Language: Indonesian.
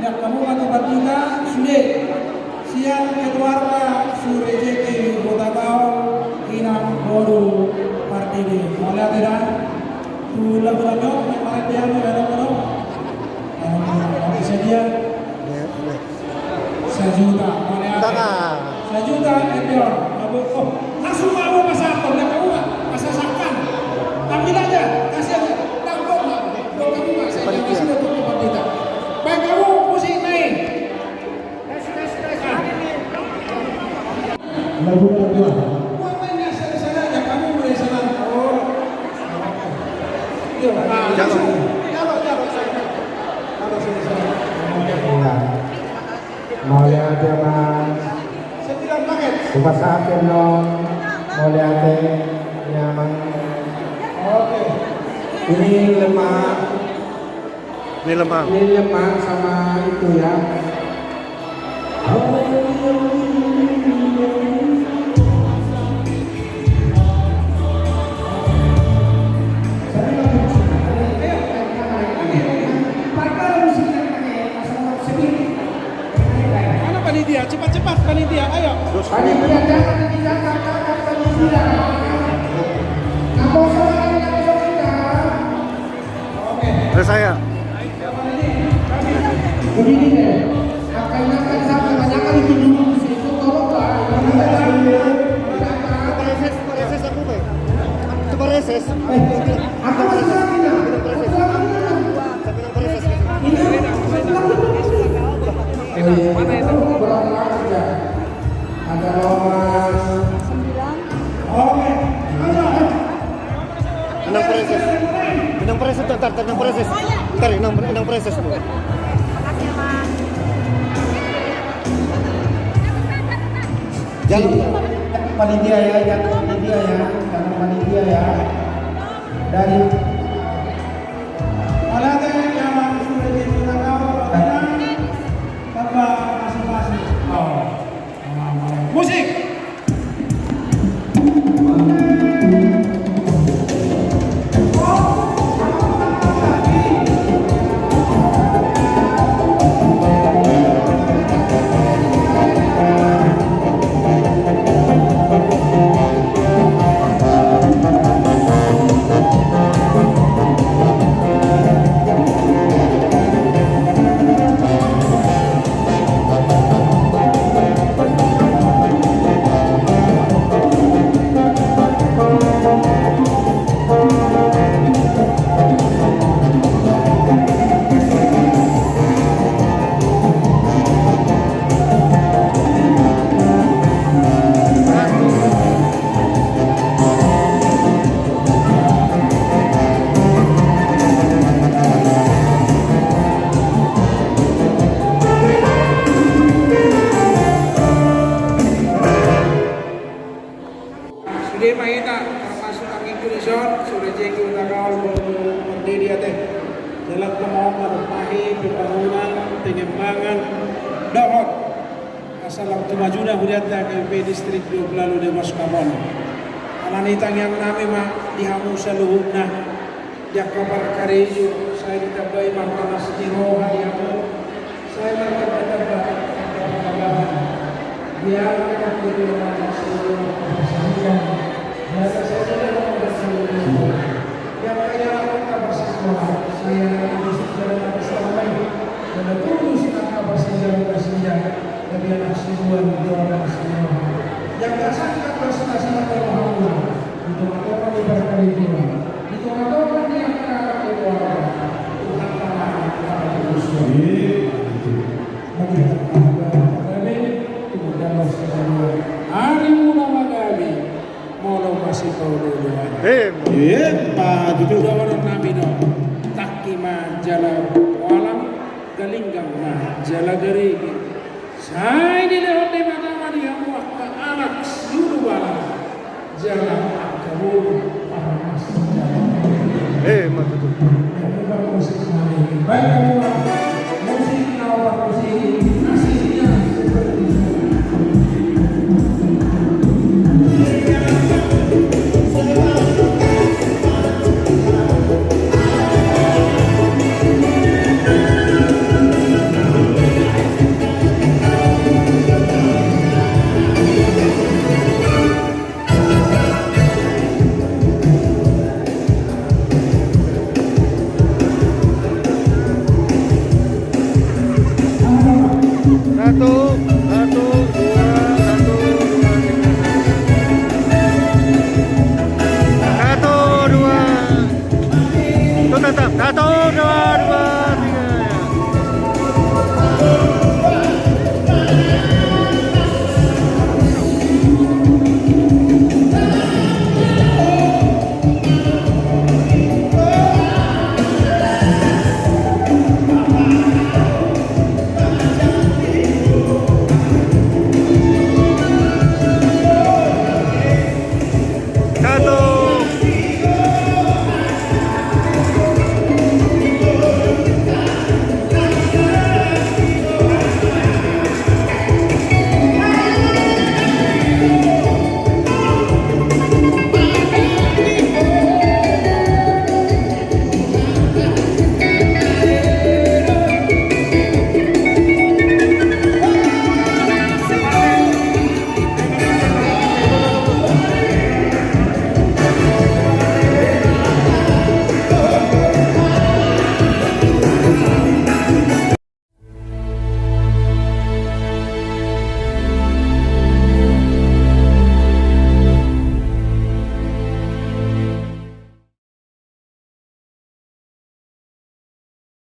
Jak kamu atau batika sudah siang keluarga sore jeki kota kau inam boru partidi oleh tidak tu lagu-lagu yang mana dia ada apa saja sejuta oleh sejuta ekor oh langsung kamu pasang oleh kamu pasang ambil aja kasih aja tampok nggak kamu nggak saya kasih untuk partida baik kamu musik naik lagu kedua gua mainnya sana aja kamu mulai sana oh yuk jangan mau lihat ya mas sembilan paket buka sate non mau lihat nyaman oke ini lemak ini lemak sama itu ya mana panitia cepat-cepat panitia ayo panitia jangan ditinggalkan panitia oke saya begini deh akan sampai banyak kali duduk di situ tolonglah aku masih lagi nah mana itu ada nomor 9 oke Enang preses, enang preses. Ntar, enang preses. jangan panitia ya jangan panitia ya dari oleh yang sudah kita tahu tambah masing-masing musik Sudah mahita termasuk angin kulisan sudah jeki utagaw berdiri ate dalam kemauan pahi pembangunan pengembangan dohot asalam kemajuan hudata KP distrik 12 de Moskabon ananitang yang nami ma dihamu sa luhubna dia kabar karejo saya ditabai mahkamah setiroha dihamu saya martabah dia akan diberikan kesaksian biasa saja dalam bersama yang kaya kita bersama saya ini sejarah bersama dan tulus kita bersama tapi anak sebuah doa bersama yang dasarkan bersama Tuhan untuk melakukan ibadah jiwa itu melakukan yang akan keluar Tuhan Allah kepada manusia hari mula magami molo masih kau dulu pak itu orang nabi no takima jala walam galinggang ma jala gari saya di lewat di magama dia muak ke anak seluruh walam jala kamu Betul. baik kamu